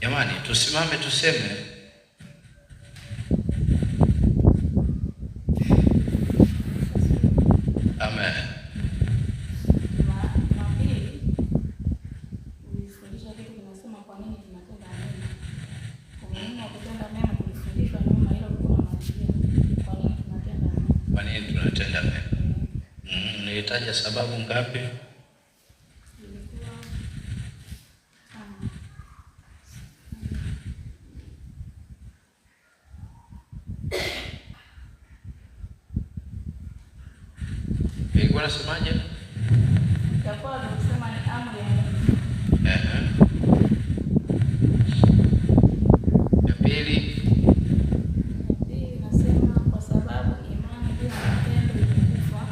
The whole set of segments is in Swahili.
Jamani, tusimame tuseme. Amen. Kwa nini tunatenda mema? Nilitaja sababu ngapi? Ilikuwa nasemaje? Yakuwa tunasema ni amri ya Mungu. Ya pili nasema kwa sababu imani bila matendo imekufa.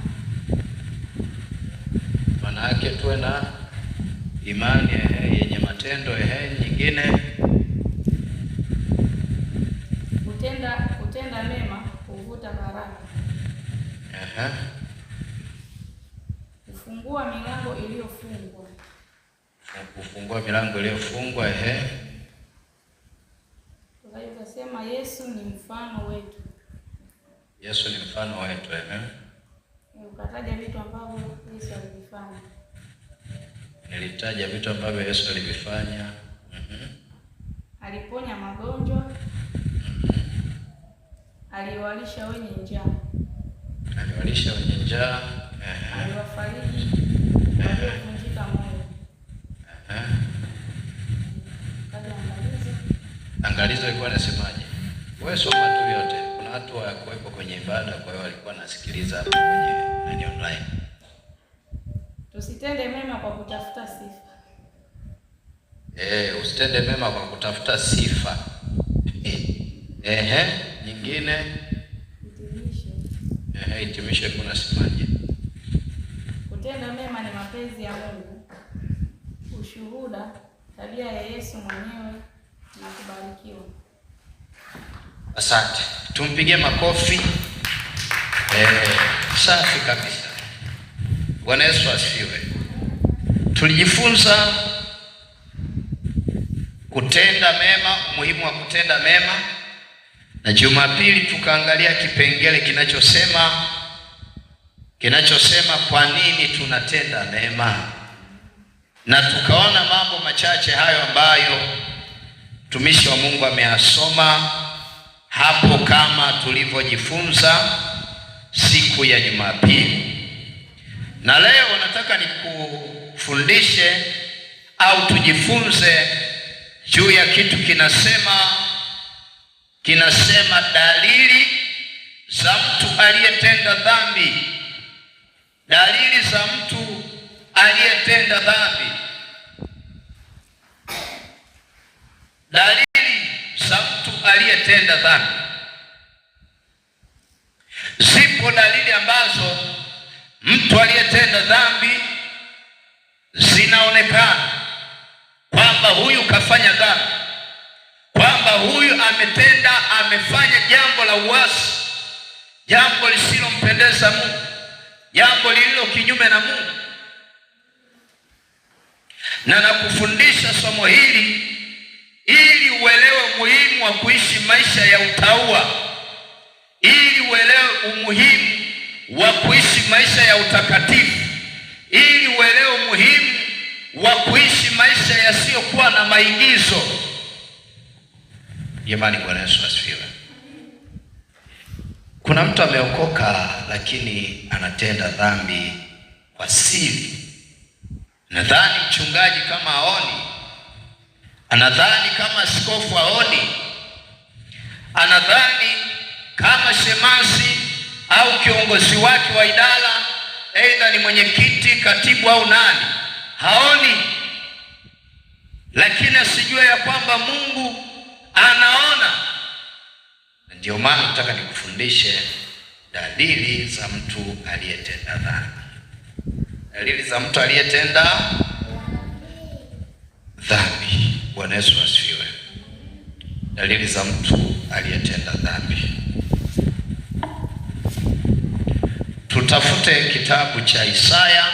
Maana yake tuwe na imani yenye matendo. Nyingine kutenda mema huvuta baraka. Kufungua milango iliyofungwa. Kufungua milango iliyofungwa. Tukasema Yesu ni mfano wetu. Yesu ni mfano wetu. Ukataja vitu ambavyo Yesu alivifanya. Nilitaja vitu ambavyo Yesu alivifanya. Aliponya magonjwa. Aliwalisha wenye njaa. Aliwalisha wenye njaa. Aliwafariji waliovunjika moyo. Angalizo ilikuwa nasemaje? Wewe soma tu yote. Kuna watu wa kuwepo kwenye ibada, kwa hiyo walikuwa nasikiliza hapo kwenye online. Tusitende mema kwa kutafuta sifa. Usitende mema kwa kutafuta sifa. Nyingine hitimisho kuna semaje? Kutenda mema ni mapenzi ya Mungu. Ushuhuda, tabia ya Yesu mwenyewe na kubarikiwa. Asante. Tumpigie makofi. Safi kabisa. Bwana Yesu asifiwe. Tulijifunza kutenda mema, umuhimu wa kutenda mema. Na Jumapili tukaangalia kipengele kinachosema kwa nini tunatenda mema. Na tukaona mambo machache hayo ambayo mtumishi wa Mungu ameyasoma hapo kama tulivyojifunza siku ya Jumapili. Na leo nataka nikufundishe au tujifunze juu ya kitu kinasema dalili za mtu aliyetenda dhambi. Dalili za mtu aliyetenda dhambi. Dalili za mtu aliyetenda dhambi. Zipo dalili ambazo mtu aliyetenda dhambi zinaonekana kwamba huyu kafanya dhambi, kwamba huyu amefanya jambo la uasi, jambo lisilompendeza Mungu, jambo lililo kinyume na Mungu. Na nakufundisha somo hili ili uelewe umuhimu wa kuishi maisha ya utauwa, ili uelewe umuhimu wa kuishi maisha ya utakatifu, ili uelewe umuhimu wa kuishi maisha yasiyokuwa na maigizo. Jamani, Bwana Yesu asifiwe. Kuna mtu ameokoka lakini anatenda dhambi kwa siri. Nadhani mchungaji kama haoni, anadhani kama askofu haoni, anadhani kama shemasi au kiongozi wake wa idara, aidha ni mwenyekiti, katibu au nani, haoni. Lakini asijue ya kwamba Mungu anaona. Ndio maana nataka nikufundishe dalili za mtu aliyetenda dhambi. Dalili za mtu aliyetenda dhambi. Bwana Yesu asifiwe. Dalili za mtu aliyetenda dhambi. Tutafute kitabu cha Isaya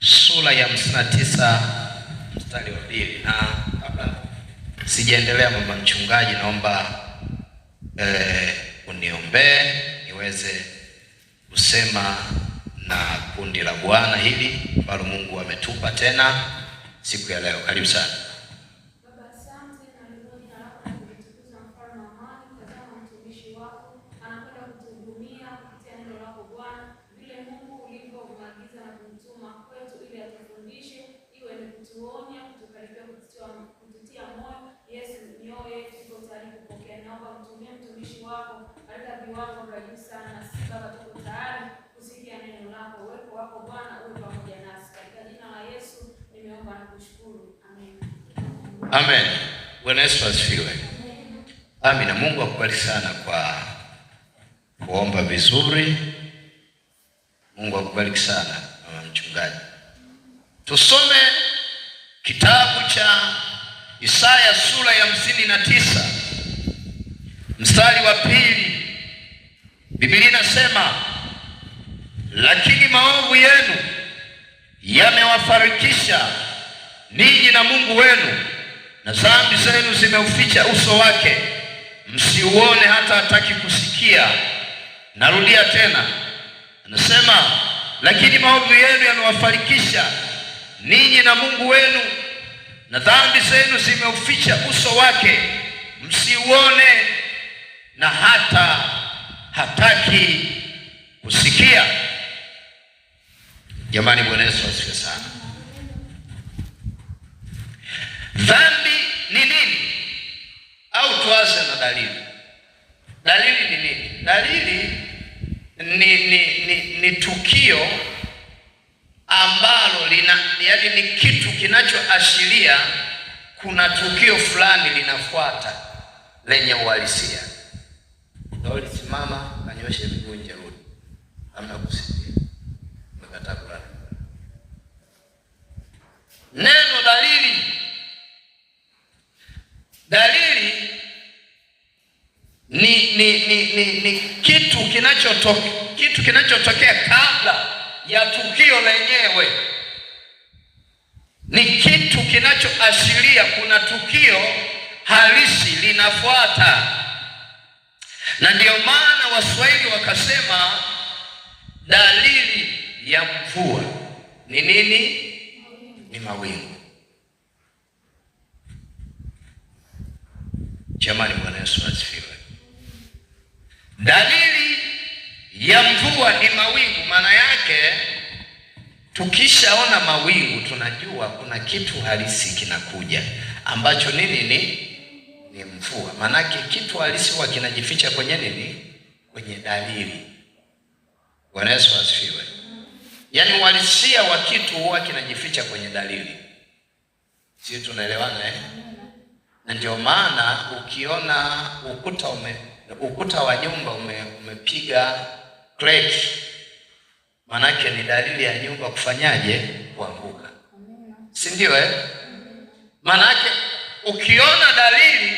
sura ya 59 mstari wa 2. Na kabla Sijaendelea mama mchungaji, naomba uniombee niweze kusema na kundi la Bwana hili ambalo Mungu ametupa tena siku ya leo. Karibu sana. Amen. Bwana Yesu asifiwe. Amina. Mungu akubariki sana kwa kuomba vizuri. Mungu akubariki sana mama mchungaji. Tusome kitabu cha Isaya sura ya 59 mstari wa 2. Biblia inasema, lakini maovu yenu yamewafarikisha ninyi na Mungu wenu, na dhambi zenu zimeuficha uso wake, msiuone hata hataki kusikia. Narudia tena, anasema lakini maovu yenu yamewafarikisha ninyi na Mungu wenu, na dhambi zenu zimeuficha uso wake, msiuone na hata hataki kusikia. Jamani, Bwana Yesu asifiwe sana. Dhambi ni nini? Au tuanze na dalili. Dalili ni nini? Dalili ni tukio ambalo yaani ni kitu kinachoashiria kuna tukio fulani linafuata lenye uhalisia. Ndio simama kanyoshe miguu nje rudi. Hamna kusikia. Umekataa kulala. Neno dalili. Dalili ni kitu kinachotokea kabla ya tukio lenyewe. Ni kitu kinachoashiria kuna tukio halisi linafuata. Na ndio maana Waswahili wakasema dalili ya mvua ni nini? Ni mawingu. Jamani, Bwana Yesu asifiwe. Dalili ya mvua ni mawingu. Maana yake tukishaona mawingu tunajua kuna kitu halisi kinakuja ambacho ni mvua. Maana yake kitu halisi huwa kinajificha kwenye nini? Kwenye dalili. Bwana Yesu asifiwe. Yaani uhalisia wa kitu huwa kinajificha kwenye dalili. Sisi tunaelewana eh? Na ndio maana ukiona ukuta wa nyumba umepiga crack, manake ni dalili ya nyumba kufanyaje? Kuanguka. Si ndio eh? Manake ukiona dalili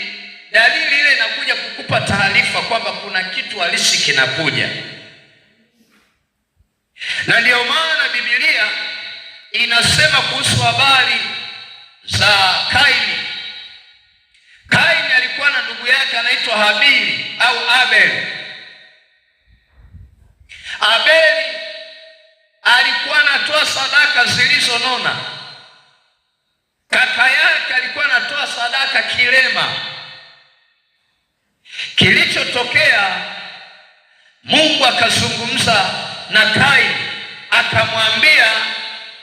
ile inakuja kukupa taarifa kwamba kuna kitu halisi kinakuja. Na ndio maana Biblia inasema kuhusu habari za Kaini. Kaini alikuwa na ndugu yake anaitwa Habili au Abeli. Abeli alikuwa anatoa sadaka zilizonona. Kaka yake alikuwa anatoa sadaka kilema. Kilichotokea, Mungu akazungumza na Kaini, akamwambia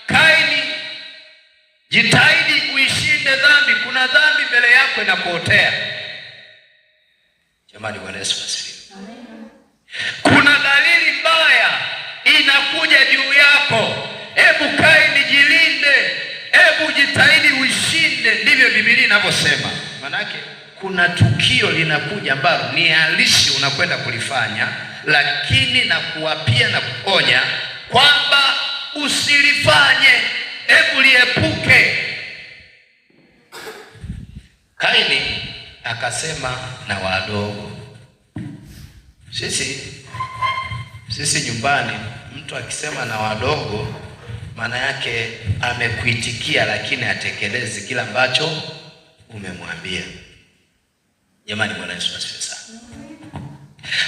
Kaini, jitahidi uishinde dhambi, kuna dhambi mbele yako inakuotea. Jamani, Bwana Yesu asifiwe. Kuna dalili mbaya inakuja juu yako. Hebu Kaini, jilinde, hebu jitahidi uishinde. Ndivyo Biblia inavyosema. Manake kuna tukio linakuja ambalo ni halisi unakwenda kulifanya, lakini na kuwapia na kuonya kwamba usilifanye, hebu liepuke. Kaini akasema na wadogo. Sisi nyumbani mtu akisema na wadogo, maana yake amekuitikia lakini hatekelezi kila ambacho umemwambia. Jamani, Bwana Yesu asifiwe sana.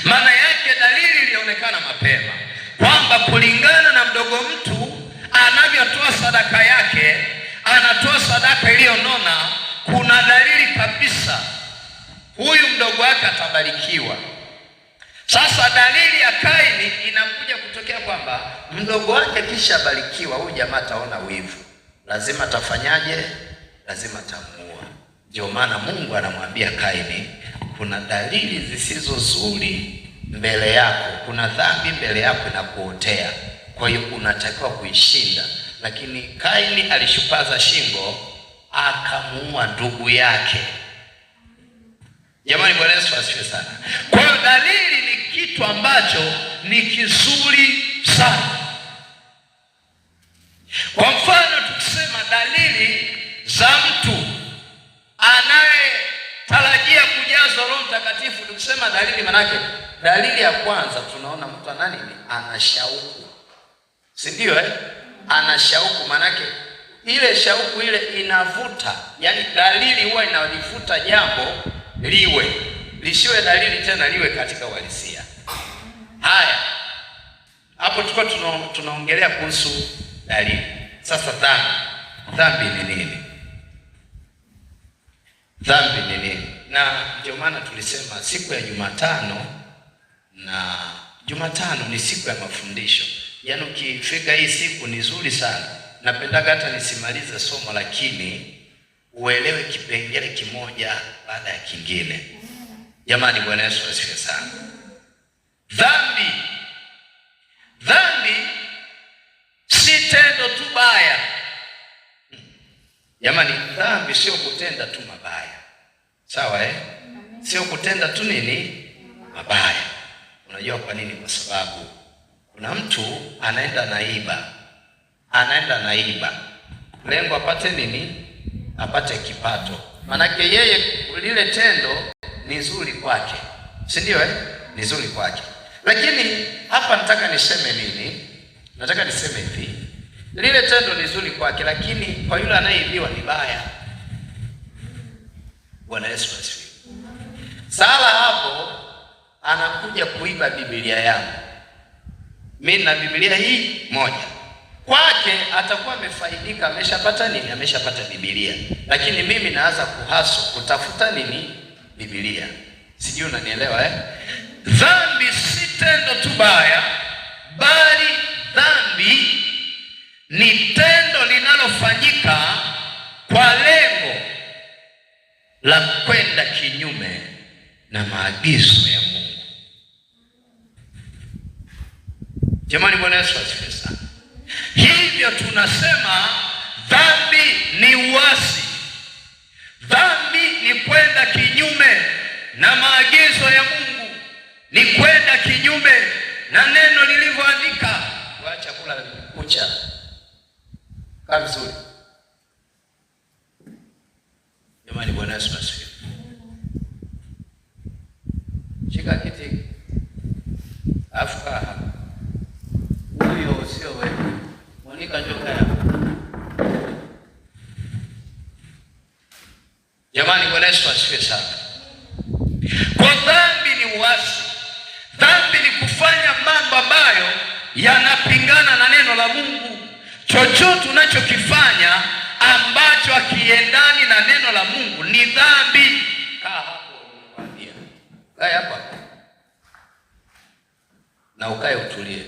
Maana yake dalili ilionekana mapema kwamba kulingana na mdogo mtu anavyotoa sadaka yake, anatoa sadaka iliyonona, kuna dalili kabisa huyu mdogo wake atabarikiwa. Sasa dalili ya Kaini inakuja kutokea kwamba mdogo wake kisha barikiwa, huyu jamaa ataona wivu, lazima atafanyaje? Lazima atamuua. Ndio maana Mungu anamwambia Kaini, kuna dalili zisizo nzuri mbele yako, kuna dhambi mbele yako inakuotea, kwa hiyo unatakiwa kuishinda. Lakini Kaini alishupaza shingo, akamuua ndugu yake. Jamani, Bwana Yesu asifiwe sana. Kwa hiyo dalili ni kitu ambacho ni kizuri sana. Kwa mfano, tukisema dalili za mtu anayetarajia kujazwa Roho Mtakatifu, tukisema dalili, manake dalili ya kwanza tunaona mtu ana nini? Ana shauku, si ndio? Ana shauku, manake ile shauku ile inavuta, yani dalili huwa inalivuta jambo liwe, lisiwe dalili tena, liwe katika uhalisia. Haya, hapo tulikuwa tunaongelea kuhusu dalili. Sasa dhambi ni nini? Dhambi ni nini? Na ndio maana tulisema siku ya Jumatano, na Jumatano ni siku ya mafundisho. Yaani ukifika hii siku ni nzuri sana. Napendaga hata nisimalize somo, lakini uelewe kipengele kimoja baada ya kingine. Jamani, Bwana Yesu asifiwe sana. Dhambi si tendo tu baya. Jamani, dhambi sio kutenda tu mabaya. Sawa Sio kutenda tu nini? Mabaya. Unajua kwa nini? Kwa sababu kuna mtu anaenda naiba. Lengo apate nini? Apate kipato. Manake yeye lile tendo ni nzuri kwake, si ndio? Ni nzuri kwake. Lakini hapa nataka niseme nini? Nataka niseme hivi, lile tendo ni nzuri kwake, lakini kwa yule anayeibiwa ni baya. Bwana Yesu asifiwe. Sala hapo anakuja kuiba Biblia yangu. Mimi na Biblia hii moja. Kwake atakuwa amefaidika, ameshapata nini? Ameshapata Biblia. Lakini mimi naanza kutafuta nini? Biblia. Sijui unanielewa Dhambi si tendo tu baya, bali dhambi ni tendo linalofanyika kwa lengo la kwenda kinyume na maagizo ya Mungu. Jamani, Bwana Yesu asifiwe sana. Hivyo tunasema dhambi ni uasi. Dhambi ni kwenda kinyume na maagizo ya Mungu, ni kwenda kinyume na neno lilivyoandika. Waacha kula kucha. Kaa vizuri. Jamani, Bwana Yesu asifiwe. Shika kiti. Afuka. Huyo sio wewe. Monika njoka yako. Jamani, Bwana Yesu asifiwe sana. Kwa dhambi ni uasi. Dhambi ni kufanya mambo ambayo yanapingana na neno la Mungu. Chochote unachokifanya ambacho hakiendani na neno la Mungu ni dhambi. Kaa hapo nikwambia. Kaa hapa. Na ukae utulie.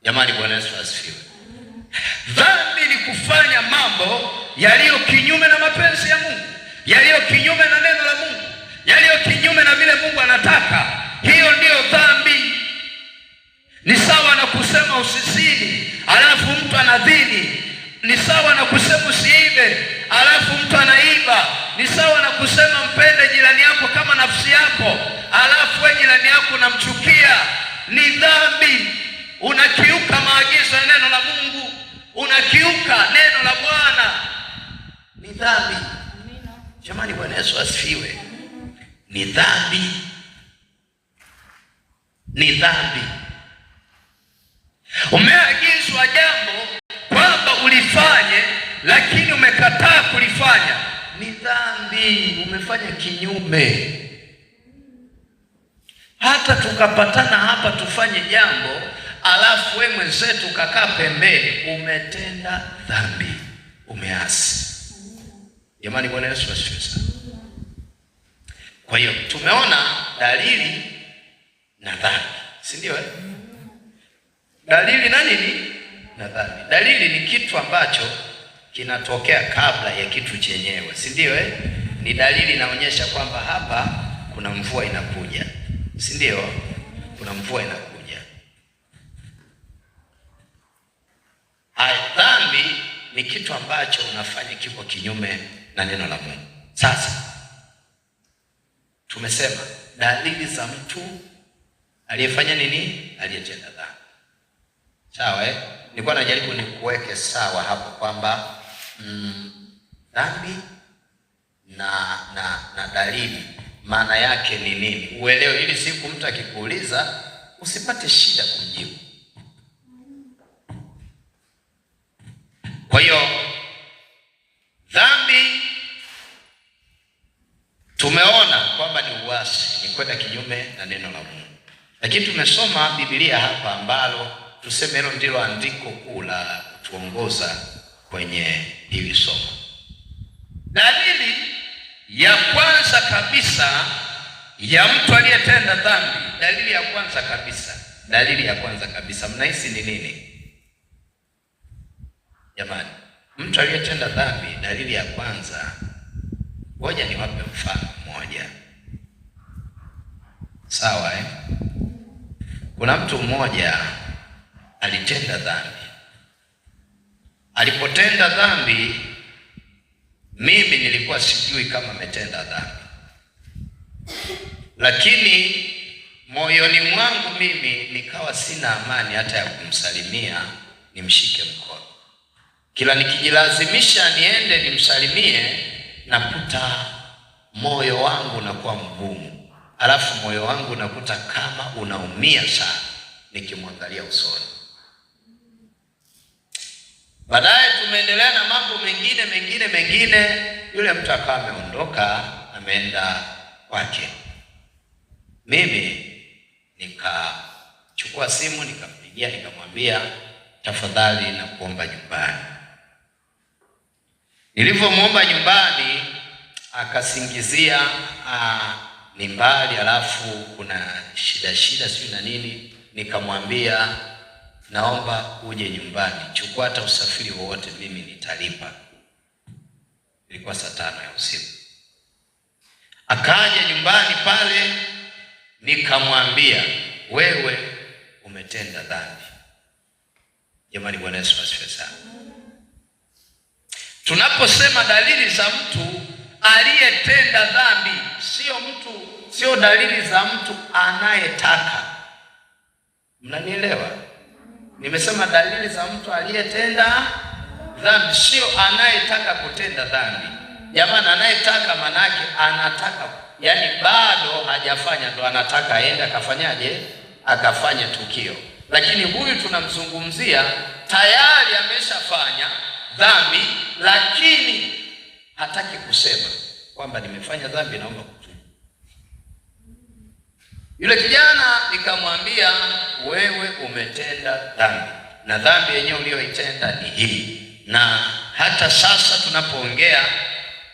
Jamani, Bwana Yesu asifiwe. Dhambi ni kufanya mambo yaliyo kinyume na mapenzi ya Mungu, yaliyo kinyume na neno la Mungu, yaliyo kinyume na vile Mungu anataka. Hiyo ndiyo dhambi. Ni sawa na kusema usizini, alafu mtu anadhini. Ni sawa na kusema usiibe, alafu mtu anaiba. Ni sawa na kusema mpende jirani yako kama nafsi yako, alafu wewe jirani yako unamchukia. Ni dhambi. Unakiuka maagizo ya neno la Mungu, unakiuka neno la Bwana. Ni dhambi. Jamani, Bwana Yesu asifiwe. Ni dhambi. Ni dhambi. Umeagizwa jambo kwamba ulifanye, lakini umekataa kulifanya. ni dhambi, umefanya kinyume. Hata tukapatana hapa tufanye jambo, alafu wewe mwenzetu kakaa pembeni, umetenda dhambi, umeasi. Jamani, Bwana Yesu asifiwe sana. Kwa hiyo tumeona dalili na dhambi, si ndio? Dalili na nini? Na dhambi. Dalili ni kitu ambacho kinatokea kabla ya kitu chenyewe, si ndio? Ni dalili inaonyesha kwamba hapa kuna mvua inakuja, si ndio? Kuna mvua inakuja. Dhambi ni kitu ambacho unafanya kiko kinyume na neno la Mungu. Sasa tumesema dalili za mtu aliyefanya nini? Aliyetenda dhambi. Sawa, nilikuwa najaribu nikuweke sawa hapo kwamba dhambi na dalili maana yake ni nini, uelewe, ili siku mtu akikuuliza usipate shida kumjibu. Kwa hiyo dhambi tumeona kwamba ni uasi, ni kwenda kinyume na neno la Mungu. Lakini tumesoma Biblia hapa ambalo tuseme hilo ndilo andiko kuu la kutuongoza kwenye hili somo. Dalili ya kwanza kabisa ya mtu aliyetenda dhambi, dalili ya kwanza kabisa, mnahisi ni nini? Jamani, mtu aliyetenda dhambi, dalili ya kwanza, ngoja niwape mfano mmoja. Sawa, Kuna mtu mmoja alitenda dhambi. Alipotenda dhambi, mimi nilikuwa sijui kama ametenda dhambi, lakini moyoni mwangu mimi nikawa sina amani hata ya kumsalimia nimshike mkono. Kila nikijilazimisha niende nimsalimie, nakuta moyo wangu unakuwa mgumu, alafu moyo wangu nakuta kama unaumia sana nikimwangalia usoni. Baadaye tumeendelea na mambo mengine, yule mtu akawa ameondoka, ameenda kwake. Mimi nikachukua simu, nikampigia, nikamwambia tafadhali na kuomba nyumbani. Nilivyomwomba nyumbani, akasingizia ni mbali, alafu kuna shida sio na nini. Nikamwambia naomba uje nyumbani, chukua hata usafiri wowote, mimi nitalipa. Ilikuwa saa 5 ya usiku. Akaja nyumbani pale, nikamwambia wewe umetenda dhambi. Jamani, Bwana Yesu asifiwe sana. Tunaposema dalili za mtu aliyetenda dhambi, sio dalili za mtu anayetaka. Mnanielewa? Nimesema dalili za mtu aliyetenda dhambi, sio anayetaka kutenda dhambi. Jamani, anayetaka manake anataka, yani bado hajafanya, ndo anataka aende akafanyaje? Akafanya tukio. Lakini huyu tunamzungumzia tayari ameshafanya dhambi, lakini hataki kusema kwamba nimefanya dhambi, naomba kutubu. Yule kijana nikamwambia wewe umetenda dhambi, na dhambi yenyewe uliyoitenda ni hii. Na hata sasa tunapoongea,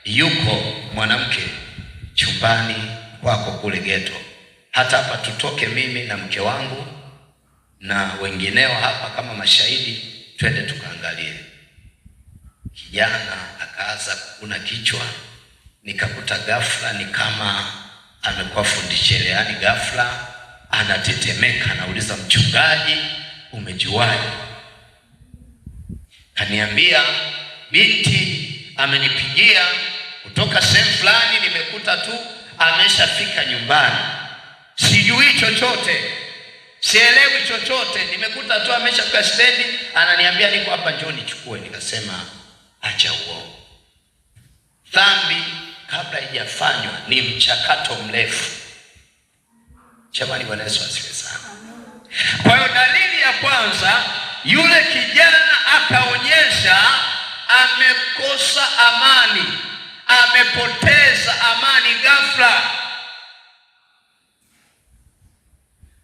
yuko mwanamke chumbani kwako kule geto. Hata hapa tutoke mimi na mke wangu na wengineo hapa kama mashahidi, twende tukaangalie. Kijana akaanza kukuna kichwa, nikakuta ghafla ni kama amekuwa fundichele, yani ghafla anatetemeka. Nauliza, mchungaji, umejuaje? Kaniambia, binti amenipigia kutoka sehemu fulani, nimekuta tu ameshafika nyumbani, sijui chochote, sielewi chochote, nimekuta tu ameshafika stendi, ananiambia niko hapa, njoo nichukue. Nikasema acha uongo. Dhambi kabla haijafanywa ni mchakato mrefu. Jamani, Bwana Yesu asifiwe sana. Kwa hiyo dalili ya kwanza, yule kijana akaonyesha amekosa amani, amepoteza amani ghafla.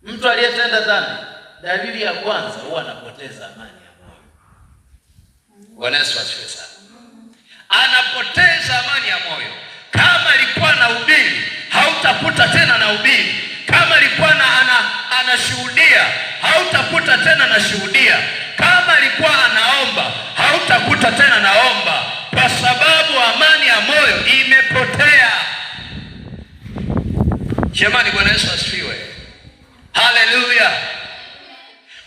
Mtu aliyetenda dhambi, dalili ya kwanza huwa anapoteza amani ya moyo. Bwana Yesu asifiwe sana. Anapoteza amani ya moyo. Kama alikuwa na ubiri, hautakuta tena na ubiri. Kama alikuwa anashuhudia, hautakuta tena na shuhudia. Kama alikuwa anaomba, hautakuta tena naomba, kwa sababu amani ya moyo imepotea. Jamani, Bwana Yesu asifiwe. Haleluya.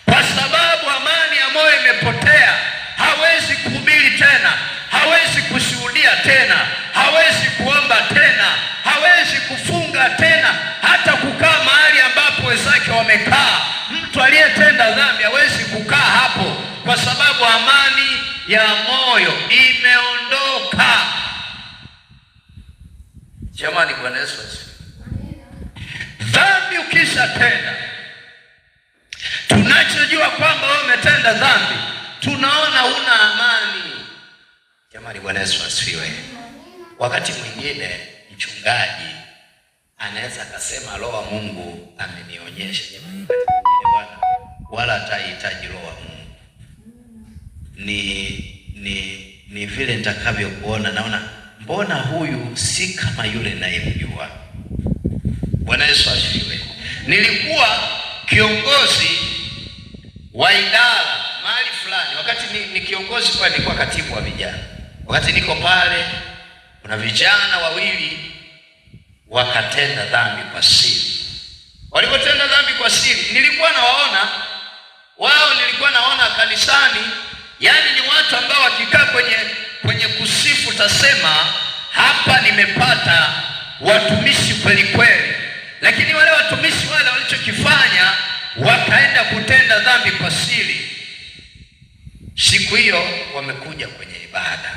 Kwa sababu amani ya moyo imepotea, hawezi kuhubiri tena, hawezi kushuhudia tena, hawezi kuomba tena, hawezi kufunga tena, hata kukaa mahali ambapo wenzake wamekaa. Mtu aliyetenda dhambi hawezi kukaa hapo, kwa sababu amani ya moyo imeondoka. Jamani, Bwana Yesu asifiwe. Dhambi ukishatenda, tunachojua kwamba wewe umetenda dhambi, tunaona una amani. Jamani, Bwana Yesu asifiwe. Wakati mwingine mchungaji anaweza akasema Roho wa Mungu amenionyesha. Jamani, Bwana wala hatahitaji Roho wa Mungu. Ni vile nitakavyokuona, naona mbona huyu si kama yule nayemjua. Bwana Yesu asifiwe. Nilikuwa kiongozi wa idara mahali fulani. Wakati ni kiongozi kwa, nilikuwa katibu wa vijana. Wakati niko pale, kuna vijana wawili wakatenda dhambi kwa siri. Walipotenda dhambi kwa siri, nilikuwa nawaona wao, nilikuwa naona kanisani. Yaani ni watu ambao wakikaa kwenye kusifu tasema hapa nimepata watumishi kweli kweli. Lakini wale watumishi wale walichokifanya, wakaenda kutenda dhambi kwa siri. Siku hiyo wamekuja kwenye ibada.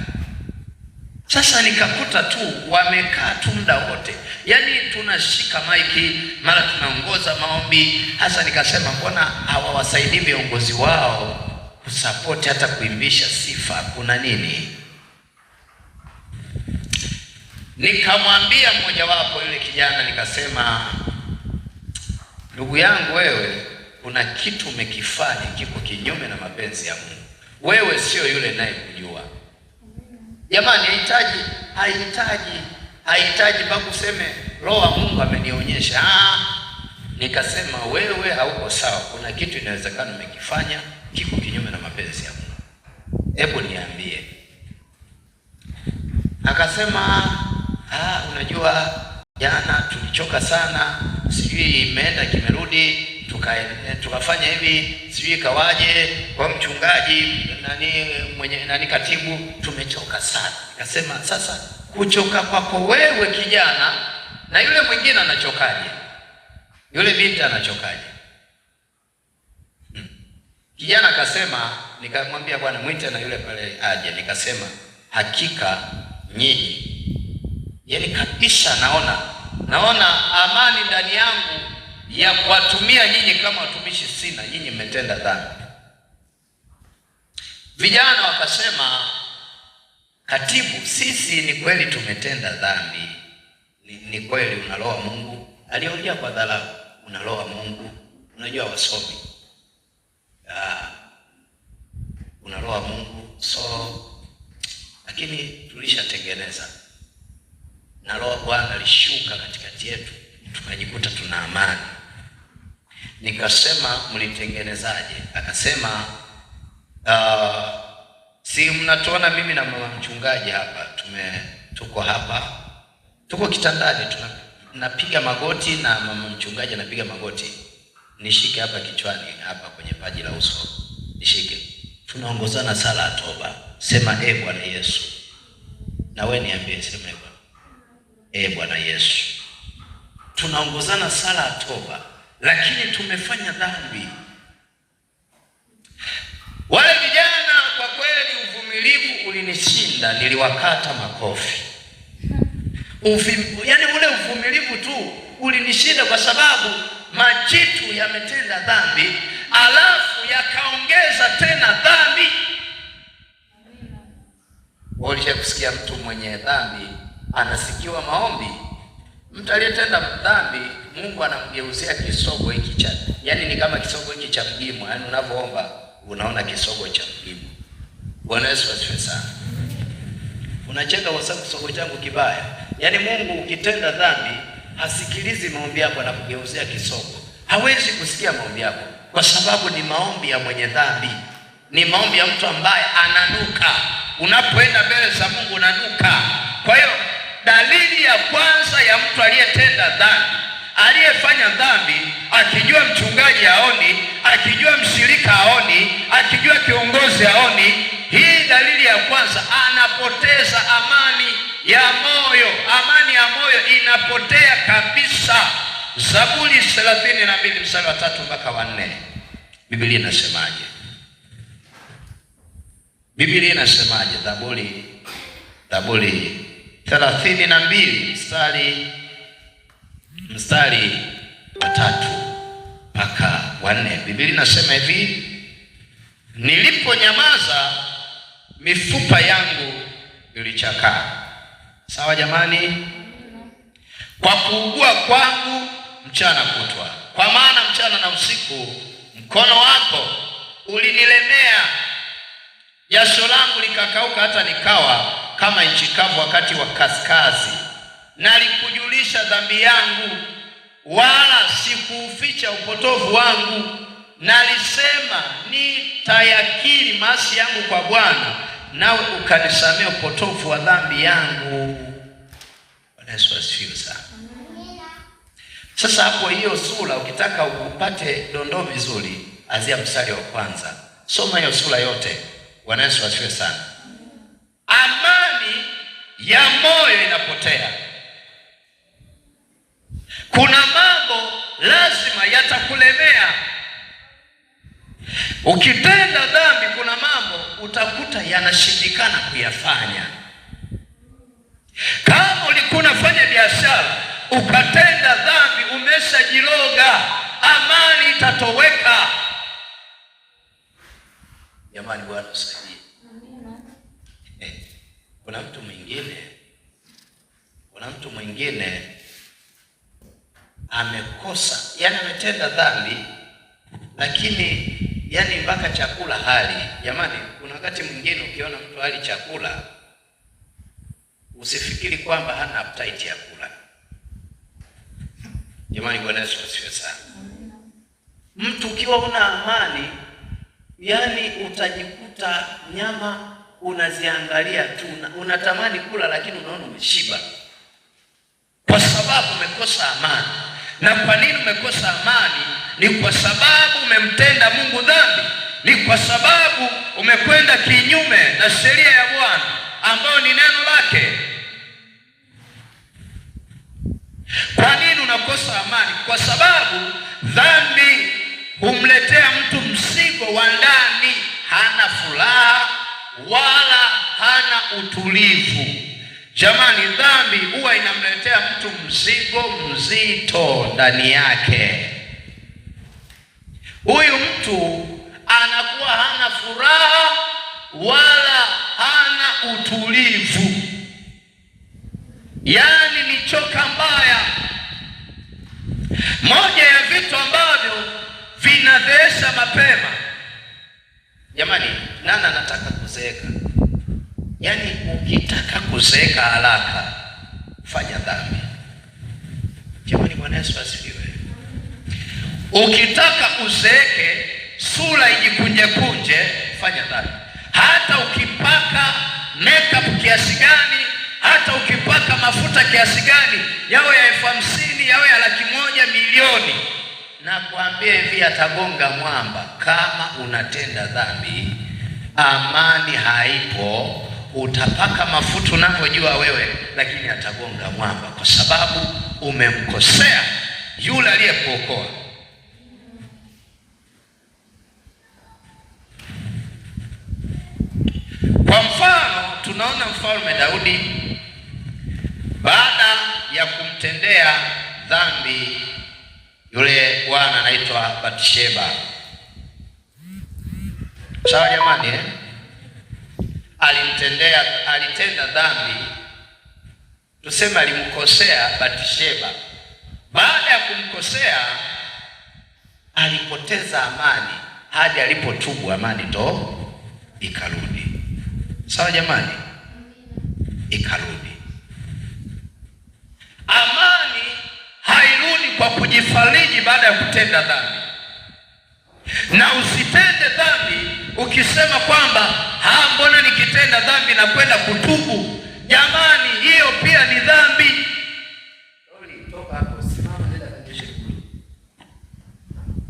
Sasa nikakuta tu wamekaa tu muda wote. Yaani tunashika maiki, mara tunaongoza maombi. Hasa nikasema mbona hawawasaidii viongozi wao kusapoti hata kuimbisha sifa, kuna nini? Nikamwambia mmoja wapo yule kijana, nikasema ndugu yangu, wewe kuna kitu umekifanya kiko kinyume na mapenzi ya Mungu. Wewe sio yule naye kujua. Jamani, haihitaji mpaka useme Roho wa Mungu amenionyesha. Nikasema wewe hauko sawa, kuna kitu inawezekana umekifanya kiko kinyume na mapenzi ya Mungu. Hebu niambie. Akasema unajua jana tulichoka sana, sijui imeenda kimerudi, tukafanya hivi, sijui kawaje kwa mchungaji nani katibu, tumechoka sana. Akasema sasa kuchoka kwako wewe kijana, na yule mwingine anachokaje? Yule binti anachokaje? Kijana akasema, nikamwambia bwana mwite na yule pale aje. Nikasema hakika nyinyi, yaani kabisa naona amani ndani yangu ya kuwatumia nyinyi kama watumishi sina. Nyinyi mmetenda dhambi. Vijana wakasema, katibu, sisi ni kweli tumetenda dhambi. Ni kweli una Roho wa Mungu. Aliongea kwa dharau, una Roho wa Mungu. Unajua wasomi, una Roho wa Mungu, lakini tulishatengeneza na Roho wa Bwana alishuka katikati yetu, tukajikuta tuna amani. Nikasema mlitengenezaje? Akasema si mnatuona mimi na mama mchungaji hapa, tuko hapa, tuko kitandani, tunapiga magoti na mama mchungaji anapiga magoti. Nishike hapa kichwani, hapa kwenye paji la uso, nishike. Tunaongozana sala ya toba. Sema Bwana Yesu. Na wewe niambie, sema Bwana Yesu. Tunaongozana sala ya toba, lakini tumefanya dhambi. Wale vijana kwa kweli uvumilivu ulinishinda, niliwakata makofi. Yaani ule uvumilivu tu ulinishinda, kwa sababu majitu yametenda dhambi, alafu yakaongeza tena dhambi. Walisha kusikia mtu mwenye dhambi anasikiwa maombi. Mtu aliyetenda dhambi Mungu anamgeuzia kisogo hiki cha, yaani ni kama kisogo hiki cha mgimo, yaani unavyoomba unaona kisogo cha mgimo. Bwana Yesu asifiwe sana. Unacheka kwa sababu kisogo changu kibaya. Yaani Mungu ukitenda dhambi hasikilizi maombi yako, anakugeuzia kisogo. Hawezi kusikia maombi yako kwa sababu ni maombi ya mwenye dhambi. Ni maombi ya mtu ambaye ananuka. Unapoenda mbele za Mungu unanuka. Kwa hiyo dalili ya kwanza ya mtu aliyetenda dhambi, aliyefanya dhambi, akijua mchungaji haoni, akijua mshirika haoni, akijua kiongozi haoni, hii dalili ya kwanza, anapoteza amani ya moyo. Amani ya moyo inapotea kabisa. Zaburi 32 mstari wa 3 mpaka 4. Biblia inasemaje? Biblia inasemaje? Zaburi 32 mstari wa 3 mpaka 4. Biblia inasema hivi: niliponyamaza mifupa yangu ilichakaa. Sawa jamani? Kwa kuugua kwangu mchana kutwa, kwa maana mchana na usiku mkono wako ulinilemea. Jasho langu likakauka hata nikawa kama nchi kavu wakati wa kaskazi. Nalikujulisha dhambi yangu, wala sikuuficha upotovu wangu. Nalisema nitayakiri maasi yangu kwa Bwana, nawe ukanisamea upotovu wa dhambi yangu. Bwana Yesu asifiwe sana. Sasa hapo hiyo sura ukitaka upate dondoo vizuri, anzia mstari wa kwanza. Soma hiyo sura yote. Bwana Yesu asifiwe sana. Amani ya moyo inapotea. Kuna mambo lazima yatakulemea. Ukitenda dhambi, kuna mambo utakuta yanashindikana kuyafanya. Kama ulikuwa unafanya biashara ukatenda dhambi, umeshajiloga, amani itatoweka. Jamani, Bwana usaidie. Kuna mtu mwingine amekosa, yani ametenda dhambi, lakini yani mpaka chakula hali. Jamani, kuna wakati mwingine ukiona mtu hali chakula, usifikiri kwamba hana appetite ya kula. Jamani, Bwana Yesu asifiwe sana. Mtu ukiwa una amani, yani utajikuta nyama unaziangalia tu, unatamani kula lakini unaona umeshiba, kwa sababu umekosa amani. Na kwa nini umekosa amani? Ni kwa sababu umemtenda Mungu dhambi. Ni kwa sababu umekwenda kinyume na sheria ya Bwana ambayo ni neno lake. Kwa nini unakosa amani? Kwa sababu dhambi humletea mtu mzigo wa ndani, hana furaha wala hana utulivu. Jamani, dhambi huwa inamletea mtu mzigo mzito ndani yake. Huyu mtu anakuwa hana furaha wala hana utulivu, yaani ni choka mbaya. Moja ya vitu ambavyo vinadheesha mapema. Jamani, nani anataka kuzeeka? Yaani ukitaka kuzeeka haraka, fanya dhambi. Jamani, Bwana Yesu asifiwe. Ukitaka uzeeke, sura ijikunje kunje, fanya dhambi. Hata ukipaka makeup kiasi gani, hata ukipaka mafuta kiasi gani, yawe ya 50,000, yawe ya 100,000, milioni, na kuambia hivi, atagonga mwamba. Kama unatenda dhambi, amani haipo. Utapaka mafuta unavyojua wewe, lakini atagonga mwamba, kwa sababu umemkosea yule aliyekuokoa. Kwa mfano, tunaona mfalme Daudi baada ya kumtendea dhambi yule bwana anaitwa Bathsheba. Sawa jamani, eh? Alitenda dhambi tuseme alimkosea Batisheba. Baada ya kumkosea alipoteza amani, hadi alipotubu amani ndo ikarudi. Sawa jamani? Ikarudi. Amani hairudi kwa kujifariji baada ya kutenda dhambi. Na usitende dhambi ukisema kwamba mbona nikitenda dhambi na kwenda kutubu. Jamani, hiyo pia ni dhambi.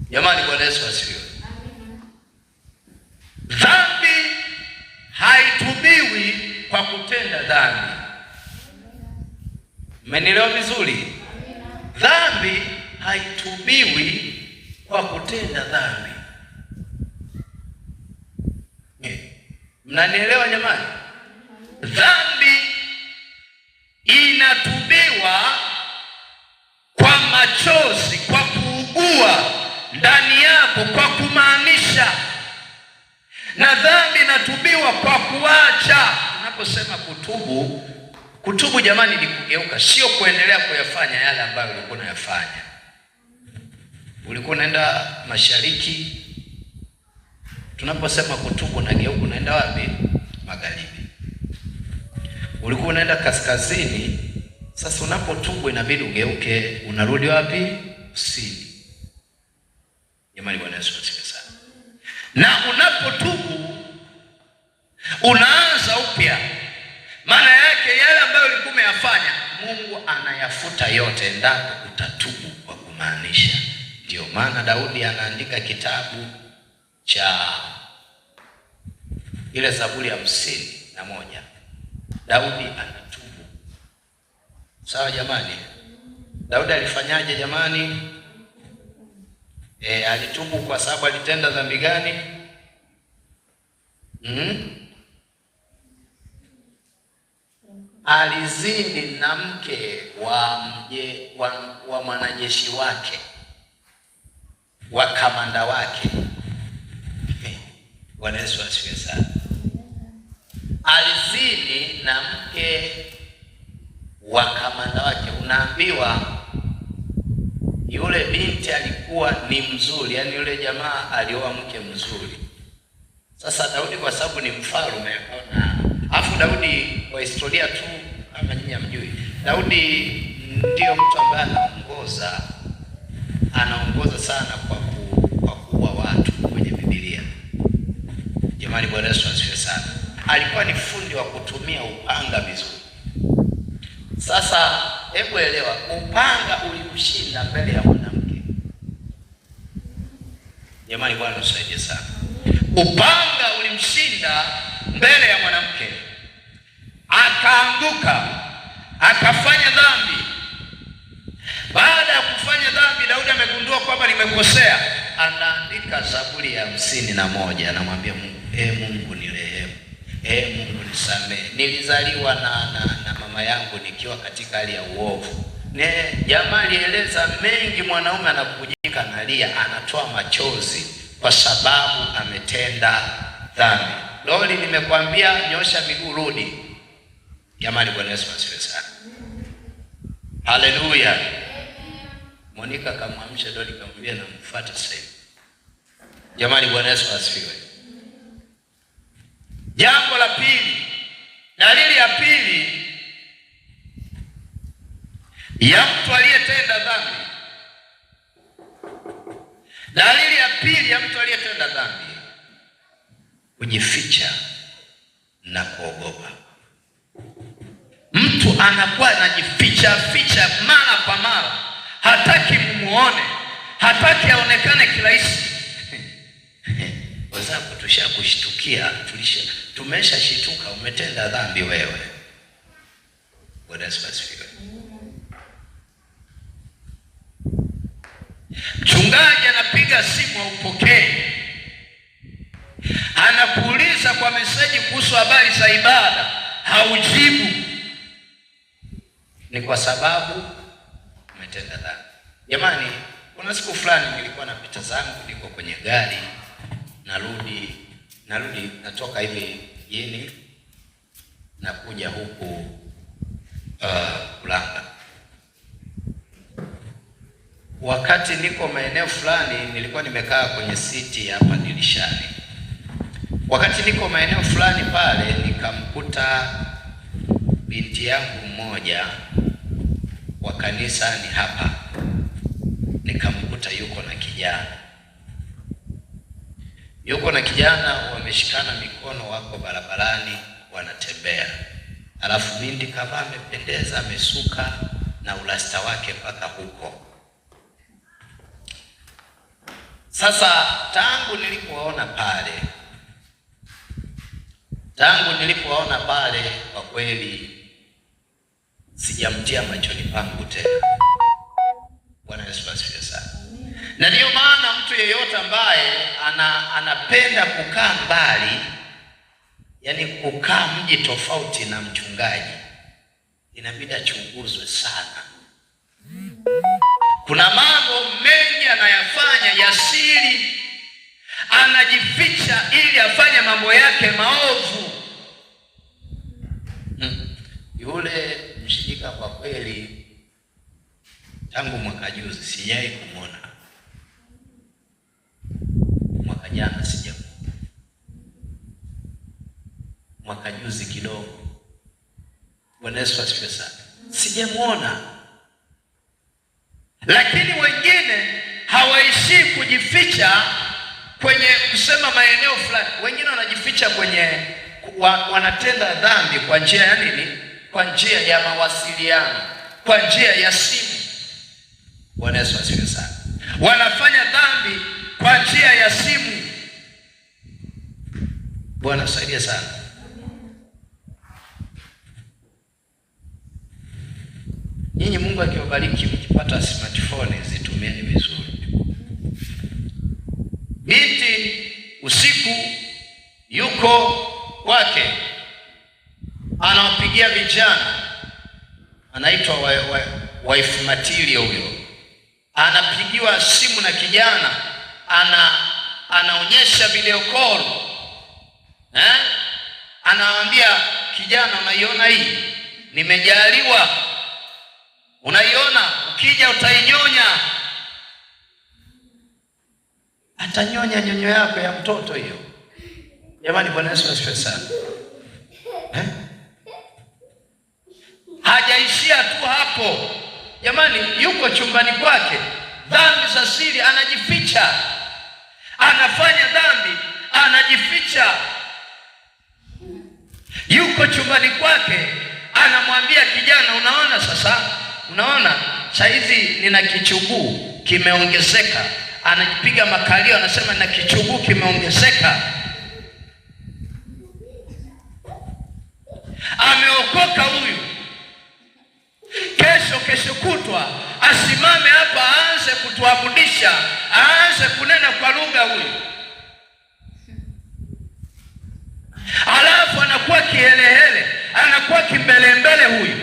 Jamani, Bwana Yesu asifiwe. Dhambi haitubiwi kwa kutenda dhambi. Mmenielewa vizuri? Dhambi haitubiwi kwa kutenda dhambi. Mnanielewa jamani? Dhambi inatubiwa kwa machozi, kwa kuugua ndani yako, kwa kumaanisha. Na dhambi inatubiwa kwa kuacha. Unaposema kutubu, kutubu jamani ni kugeuka, sio kuendelea kuyafanya yale ambayo ulikuwa unayafanya. Ulikuwa unaenda mashariki, tunaposema kutubu na geuka, unaenda wapi? Magharibi. Ulikuwa unaenda kaskazini, sasa unapotubu inabidi ugeuke, unarudi wapi? Kusini. Jamani, Bwana Yesu asifiwe sana. Na unapotubu unaanza upya. Maana yake yale ambayo ulikuwa umeyafanya Mungu anayafuta yote endapo utatubu kwa kumaanisha. Ndio maana Daudi anaandika kitabu cha ile Zaburi ya 51. Daudi anatubu. Sawa jamani? Daudi alifanyaje jamani? Alitubu kwa sababu alitenda dhambi gani? Alizini na mke wa mwanajeshi wake, wa kamanda wake. Bwana Yesu asifiwe sana. Alizini na mke wa kamanda wake. Unaambiwa yule binti alikuwa ni mzuri, yani yule jamaa alioa mke mzuri. Sasa Daudi kwa sababu ni mfalme akaona, afu Daudi kwa historia tu kama nyinyi hamjui, Daudi ndio mtu ambaye anaongoza sana kwa kuua watu kwenye Biblia. Jamani, Bwana Yesu asifiwe sana. Alikuwa ni fundi wa kutumia upanga vizuri. Sasa hebu elewa, upanga ulimshinda mbele ya mwanamke. Jamani, Bwana tusaidie sana. Upanga ulimshinda mbele ya mwanamke, akaanguka, akafanya dhambi. Baada ya kufanya dhambi, Daudi amegundua kwamba nimekosea. Anaandika Zaburi ya 51, anamwambia Mungu, Mungu nirehemu, Mungu nisamehe. Nilizaliwa na mama yangu nikiwa katika hali ya uovu. Jamaa alieleza mengi, mwanaume anakujika, analia, anatoa machozi kwa sababu ametenda dhambi. Loli, nimekwambia nyosha miguu, rudi. Jamani, Bwana Yesu asifiwe sana. Haleluya. Monica kamwamsha Loli, kamwambia namfuata sasa hivi. Jamani, Bwana Yesu asifiwe. Jambo la pili, dalili ya pili ya mtu aliyetenda dhambi. Dalili ya pili ya mtu aliyetenda dhambi, kujificha na kuogopa. Mtu anakuwa anajificha mara kwa mara, hataki mumuone, hataki aonekane kirahisi. Wazako tushakushtukia, tumeshashituka, umetenda dhambi wewe. Bwana Yesu asifiwe. Mchungaji anapiga simu haupokei, anakuuliza kwa meseji kuhusu habari za ibada, haujibu. Ni kwa sababu umetenda dhambi. Jamani, kuna siku fulani nilikuwa napita zangu, niko kwenye gari, narudi natoka hivi yini, nakuja huku Ulanga. Wakati niko maeneo fulani, nilikuwa nimekaa kwenye siti hapa dirishani. Wakati niko maeneo fulani pale, nikamkuta binti yangu mmoja wa kanisani hapa, nikamkuta yuko na kijana wameshikana mikono, wako barabarani wanatembea. Alafu binti kama amependeza, amesuka na urasta wake mpaka huko. Sasa tangu nilipoona pale, kwa kweli sijamtia machoni pangu tena. Bwana Yesu asifiwe sana. Na ndio maana mtu yeyote ambaye anapenda kukaa mbali, yani kukaa mji tofauti na mchungaji, inabidi achunguzwe sana. Kuna mambo mengi anayafanya ya siri, anajificha ili afanye mambo yake maovu. Yule mshirika kwa kweli, tangu mwaka juzi sijai kumwona, mwaka jana sijamuona, mwaka juzi kidogo. Bwana Yesu asifiwe sana, sijamuona. Lakini wengine hawaishi kujificha kwenye kusema maeneo fulani. Wengine wanajificha kwenye wanatenda dhambi kwa njia ya nini? Kwa njia ya mawasiliano, kwa njia ya simu. Bwana Yesu asifiwe sana. Wanafanya dhambi kwa njia ya simu. Bwana saidie sana. Nyinyi Mungu akiwabariki mkipata smartphone zitumieni vizuri. Binti usiku yuko kwake, anawapigia vijana, anaitwa wife material huyo. Anapigiwa simu na kijana, anaonyesha video call. Anawaambia kijana, unaiona hii? Nimejaliwa. Unaiona? Ukija utainyonya. Atanyonya nyonyo yako ya mtoto hiyo. Jamani, Bwana Yesu asifiwe sana. Hajaishia tu hapo. Jamani, yuko chumbani kwake, dhambi za siri anajificha. Anafanya dhambi, anajificha. Yuko chumbani kwake, anamwambia kijana, unaona saizi nina kichuguu kimeongezeka. Anajipiga makalio, anasema na kichuguu kimeongezeka. Ameokoka huyu. Kesho kutwa asimame hapa, aanze kutuabudisha, aanze kunena kwa lugha huyu. Alafu anakuwa kihelehele, anakuwa kimbelembele huyu,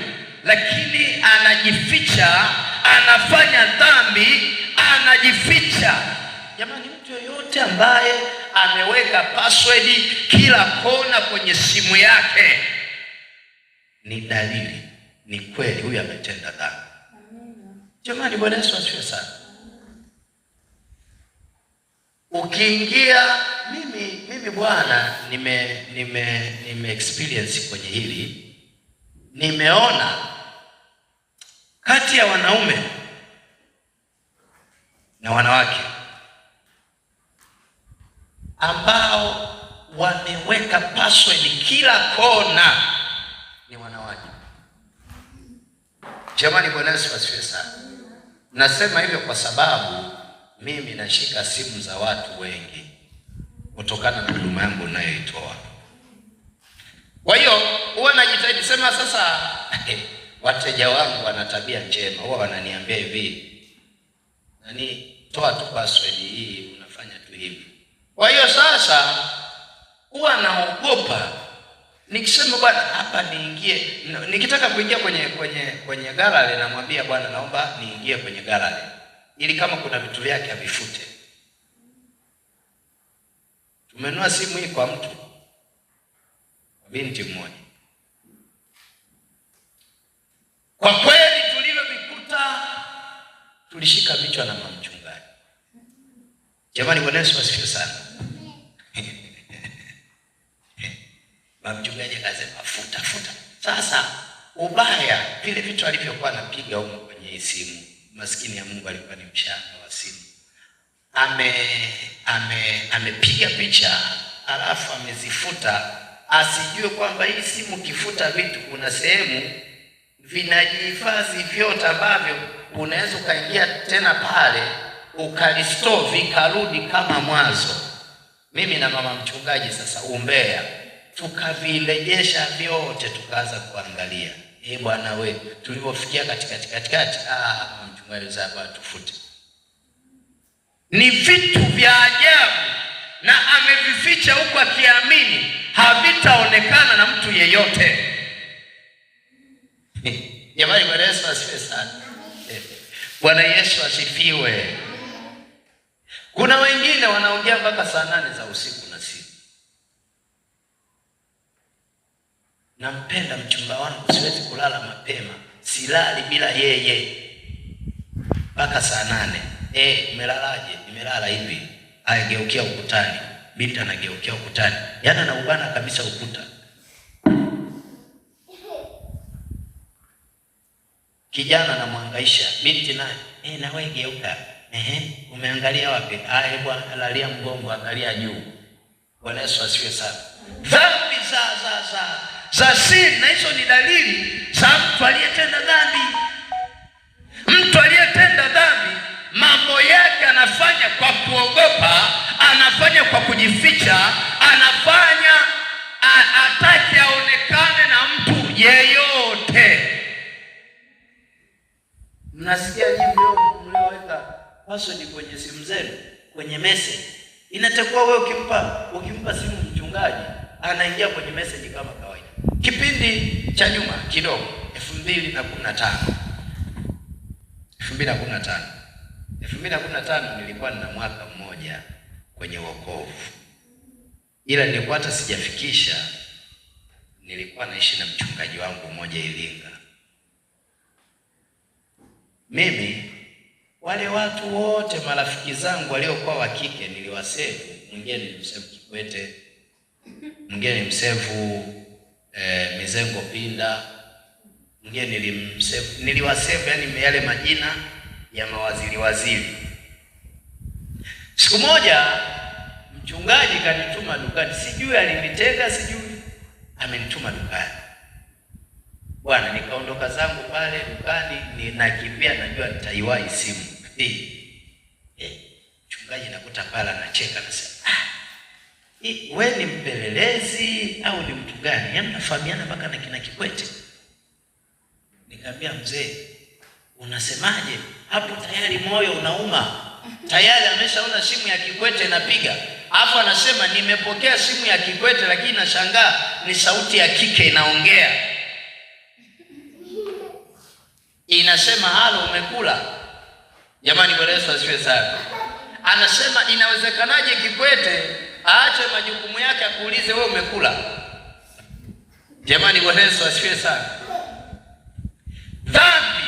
lakini anajificha, anafanya dhambi, anajificha. Jamani, mtu yoyote ambaye ameweka password kila kona kwenye simu yake, ni dalili, ni kweli huyu ametenda dhambi. Jamani, Bwana Yesu asifiwe sana. Ukiingia, mimi bwana, nime experience kwenye hili. Nimeona kati ya wanaume na wanawake ambao wameweka password kila kona ni wanawake. Jamani, Bwana Yesu asifiwe sana. Nasema hivyo kwa sababu mimi nashika simu za watu wengi kutokana na huduma yangu ninayoitoa. Kwa hiyo huwa najitahidi sema sasa wateja wangu wana tabia njema, huwa wananiambia hivi, toa tu password hii, unafanya tu hivi. Kwa hiyo sasa huwa naogopa nikisema bwana hapa niingie, nikitaka kuingia kwenye gallery, namwambia bwana naomba niingie kwenye gallery ili kama kuna vitu vyake avifute. Tumenunua simu hii kwa binti mmoja. Kwa kweli tulivyovikuta tulishika vichwa na mchungaji. Jamani, Bwana Yesu asifiwe sana. Mchungaji akasema futa. Sasa ubaya vile vitu alivyokuwa anapiga huko kwenye simu, maskini ya Mungu alikuwa ni mshamba wa simu. Amepiga picha alafu amezifuta, asijue kwamba hii simu kifuta vitu kuna sehemu vinajihifadhi vyote ambavyo unaweza ukaingia tena pale ukalistore vikarudi kama mwanzo. Mimi na mama mchungaji sasa umbea tukavirejesha vyote, tukaanza kuangalia. Bwana we, tulipofikia katikati mchungaji sasa tufute. Ni vitu vya ajabu na amevificha huko akiamini havitaonekana na mtu yeyote. Jamani, Bwana Yesu asifiwe sana. Bwana Yesu asifiwe. Kuna wengine wanaongea mpaka saa 8 za usiku na siku. Nampenda mchumba wangu, siwezi kulala mapema, silali bila yeye mpaka saa 8. Umelalaje? Nimelala hivi. Geukia ukutani. Binti anageukia ukutani, yana na ubana kabisa ukuta. Kijana anamhangaisha binti naye, na wewe geuka. Umeangalia wapi? Bwana alalia mgongo, angalia juu. Bwana Yesu asifiwe sana. Dhambi za siri, na hizo ni dalili za mtu aliyetenda dhambi. Mtu aliyetenda dhambi mambo yake anafanya kwa kuogopa, anafanya kwa kujificha, anafanya ataki aonekane na mtu yeyote. Mnasikia nyinyi mlioweka password kwenye simu zenu, kwenye message. Inatakuwa wewe ukimpa simu mchungaji, anaingia kwenye message kama kawaida. Kipindi cha nyuma kidogo 2015 nilikuwa na mwaka mmoja kwenye wokovu. Ila nilikuwa hata sijafikisha, nilikuwa naishi na mchungaji wangu mmoja Iringa. Mimi wale watu wote marafiki zangu waliokuwa wa kike niliwasave. Mwingine nilimsave Kikwete, mwingine nilimsave Mizengo Pinda, mwingine niliwasave, yani yale majina ya waziri. Siku moja mchungaji kanituma dukani, sijui alinitega, sijui amenituma dukani. Bwana, nikaondoka zangu pale dukani, ninakimbia, najua nitaiwahi simu. Mchungaji nakuta pala anacheka, nasema wewe ni mpelelezi au ni mtu gani? Yaani tunafahamiana mpaka na kina Kikwete. Nikamwambia mzee, unasemaje? Hapo tayari moyo unauma. Tayari ameshaona simu ya Kikwete inapiga. Alafu anasema nimepokea simu ya Kikwete, lakini nashangaa ni sauti ya kike inaongea. Inasema halo, umekula? Jamani, Bwana Yesu asifiwe sana. Anasema inawezekanaje Kikwete aache majukumu yake akuulize wewe umekula? Jamani, Bwana Yesu asifiwe sana. Dhambi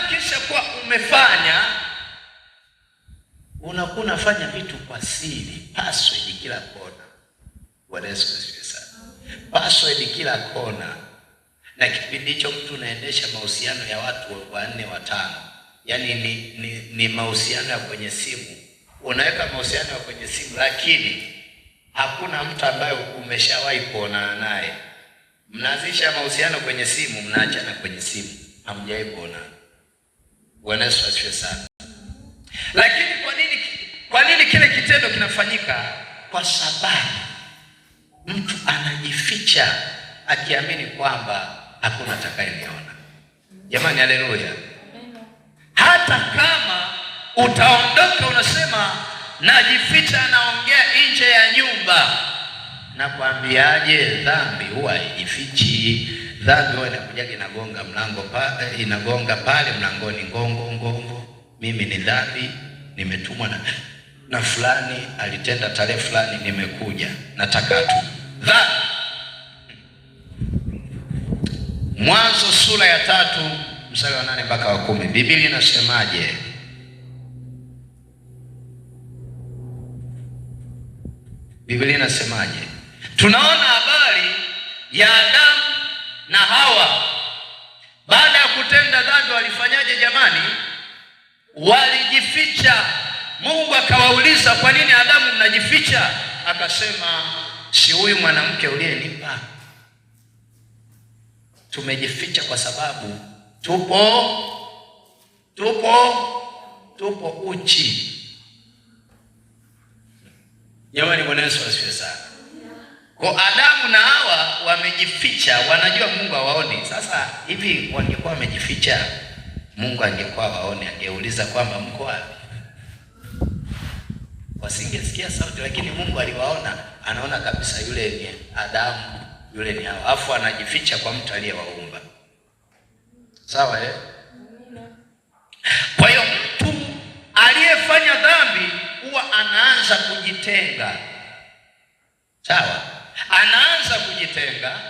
kisha kwa umefanya, unakuwa unafanya vitu kwa siri, password kila kona. Bwana Yesu asifiwe sana. Password kila kona. Na kipindi hicho mtu unaendesha mahusiano ya watu 4 5. Yaani ni mahusiano ya kwenye simu. Unaweka mahusiano ya kwenye simu, lakini hakuna mtu ambaye umeshawahi kuonana naye. Mnaanzisha mahusiano kwenye simu, mnaachana kwenye simu, hamjawahi kuonana. Bwana Yesu asifiwe sana. Lakini kwa nini kile kitendo kinafanyika? Kwa sababu mtu anajificha akiamini kwamba hakuna atakayeniona. Jamani, haleluya. Hata kama utaondoka unasema najificha, naongea nje ya nyumba, nakwambiaje, dhambi huwa haijifichi. Dhambi huwa inakuja inagonga mlango pale, inagonga pale mlangoni, ngongo. Mimi ni dhambi, nimetumwa na fulani, alitenda tarehe fulani, nimekuja, nataka tu. Dhambi Mwanzo sura ya 3 mstari wa 8 mpaka wa 10. Biblia inasemaje? Biblia inasemaje? Tunaona habari ya Adamu na Hawa. Baada ya kutenda dhambi walifanyaje jamani? Walijificha. Mungu akawauliza, kwa nini Adamu mnajificha? Akasema, si huyu mwanamke uliyenipa. Tumejificha kwa sababu tupo uchi. Jamani, Bwana Yesu asifiwe sana. Kwa Adamu na Hawa wamejificha, wanajua Mungu hawaoni. Sasa hivi wangekuwa wamejificha, Mungu angekuwa waone, angeuliza kwamba mko wapi? Wasingesikia sauti, lakini Mungu aliwaona, anaona kabisa yule ni Adamu, yule ni Hawa. Afu anajificha kwa mtu aliyewaumba. Sawa eh? Kwa hiyo mtu aliyefanya dhambi huwa anaanza kujitenga. Sawa? Anaanza kujitenga,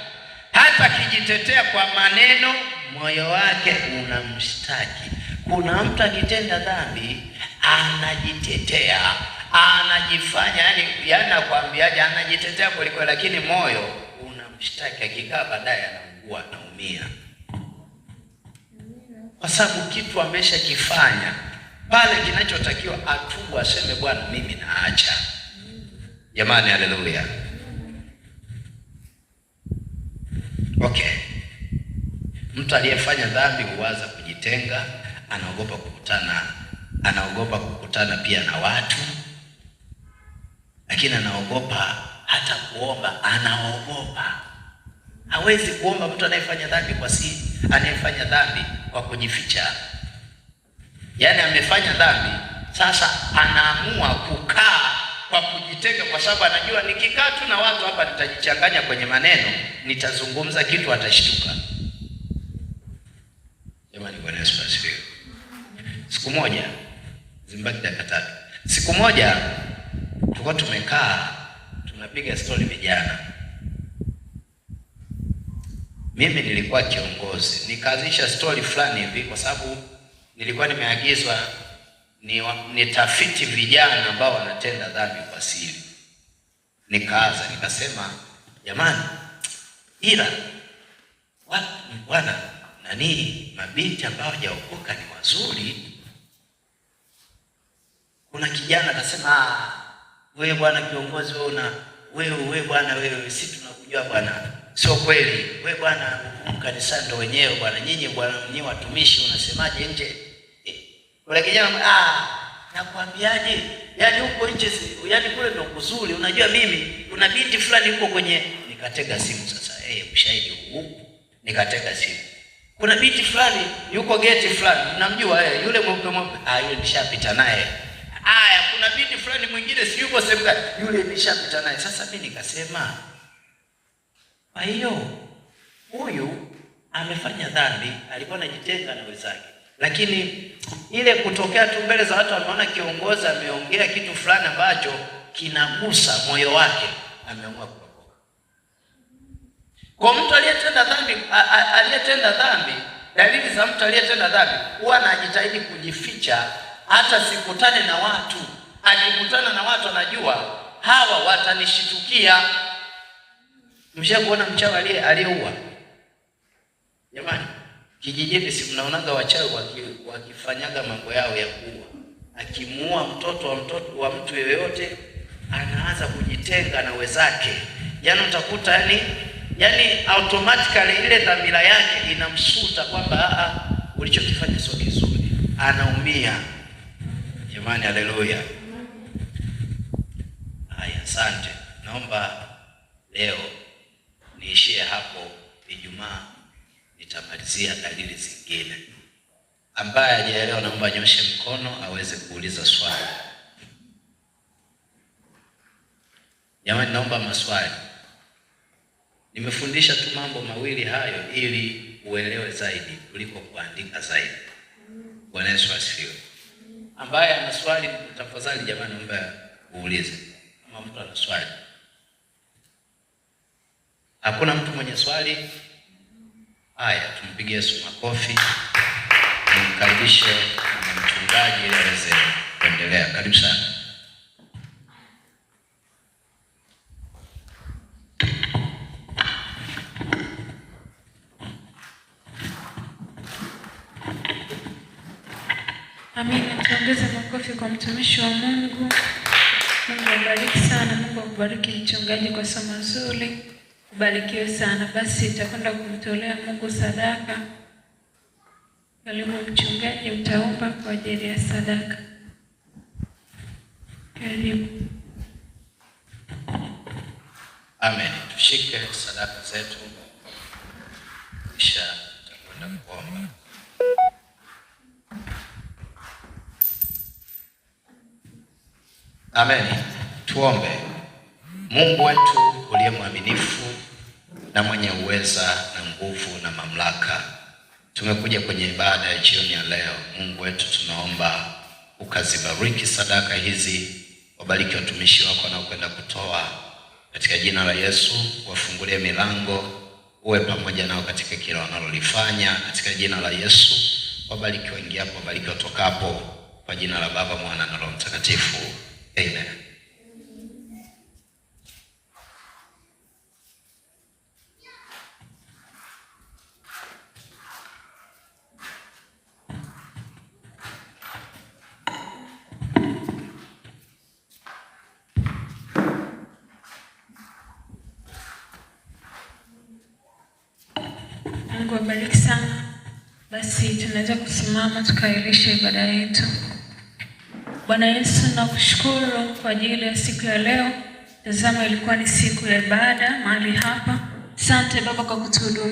hata kijitetea kwa maneno, moyo wake unamshtaki. Kuna mtu akitenda dhambi anajitetea, anajifanya yani nakwambiaje, anajitetea kuliko, lakini moyo unamshtaki. Akikaa baadaye anaugua, anaumia, kwa sababu kitu ameshakifanya. Pale kinachotakiwa atubu, aseme Bwana, mimi naacha. Jamani, haleluya. Okay. Mtu aliyefanya dhambi huanza kujitenga, anaogopa kukutana pia na watu, lakini anaogopa hata kuomba, anaogopa. Hawezi kuomba mtu anayefanya dhambi kwa siri, anayefanya dhambi kwa kujificha. Yaani amefanya dhambi, sasa anaamua kukaa kwa kujitenga, kwa sababu anajua nikikaa tu na watu hapa nitajichanganya kwenye maneno, nitazungumza kitu atashtuka. Jamani, Bwana Yesu asifiwe. Siku moja, zimbaki dakika 3. Siku moja tulikuwa tumekaa tunapiga story vijana. Mimi nilikuwa kiongozi, nikaanzisha story fulani hivi kwa sababu nilikuwa nimeagizwa nitafiti vijana ambao wanatenda dhambi kwa siri. Nikaanza nikasema, jamani, ila bwana mabinti ambao hawajaokoka ni wazuri. Kuna kijana akasema, wewe bwana kiongozi, wewe bwana, wewe si tunakujua bwana. Sio kweli. Wewe bwana kanisa ndo wenyewe bwana, nyinyi bwana mnyi watumishi unasemaje nje? Yule kijana, nakwambiaje? Yaani huko nje, yaani kule ndo kuzuri. Unajua mimi kuna binti fulani huko kwenye, nikatega simu sasa. Ushahidi huu. Nikatega simu. Kuna binti fulani yuko geti fulani, mnamjua yule mweupe, yule nishapita naye. Kuna binti fulani mwingine si yuko sehemu gani, yule nishapita naye. Sasa mimi nikasema, kwa hiyo huyu amefanya dhambi, alikuwa anajitenga na wenzake. Lakini ile kutokea tu mbele za watu, anaona kiongozi ameongea kitu fulani ambacho kinagusa moyo wake, ameamua kuokoka. Kwa mtu aliyetenda dhambi, dalili za mtu aliyetenda dhambi, huwa anajitahidi kujificha, hata sikutane na watu. Akikutana na watu anajua hawa watanishitukia. Mshakuona mchawi aliyeua? Jamani, kijijini si mnaonaga wachawi wakifanyaga mambo yao ya kuua. Akimuua mtoto wa mtu yeyote, anaanza kujitenga na wenzake. Yaani utakuta yani automatically ile dhamira yake inamsuta kwamba ulichokifanya sio kizuri. Anaumia. Jamani, haleluya. Haya, asante. Naomba leo niishie hapo. Ijumaa nitamalizia dalili zingine. Ambaye hajaelewa naomba nyoshe mkono aweze kuuliza swali. Jamani, naomba maswali. Nimefundisha tu mambo mawili hayo ili uelewe zaidi kuliko kuandika zaidi. Bwana Yesu asifiwe. Ambaye ana swali tafadhali jamani naomba uulize. Kama mtu ana swali. Hakuna mtu mwenye swali? Haya, tumpigie Yesu makofi. Nimkaribishe na mchungaji ili aweze kuendelea. Karibu sana. Amina. Tuongeze makofi kwa mtumishi wa Mungu. Mungu abariki sana. Mungu akubariki mchungaji kwa somo zuri. Ubarikiwe sana. Basi itakwenda kumtolea Mungu sadaka. Karibu mchungaji, utaomba kwa ajili ya sadaka. Karibu. Amen. Tushike sadaka zetu, kisha tutakwenda kuomba. Amen. Tuombe. Mungu wetu uliye mwaminifu na mwenye uweza na nguvu na mamlaka, tumekuja kwenye ibada ya jioni ya leo. Mungu wetu, tunaomba ukazibariki sadaka hizi, wabariki watumishi wako wanaokwenda kutoa katika jina la Yesu. Wafungulie milango, uwe pamoja nao katika kila wanalolifanya katika jina la Yesu. Wabariki waingiapo, wabariki watokapo, kwa jina la Baba, Mwana na Roho Mtakatifu. Amen. Mungu abariki sana. Basi tunaweza kusimama tukailisha ibada yetu. Bwana Yesu, nakushukuru kwa ajili ya siku ya leo. Tazama, ilikuwa ni siku ya ibada mahali hapa. Asante Baba kwa kutuhudumia.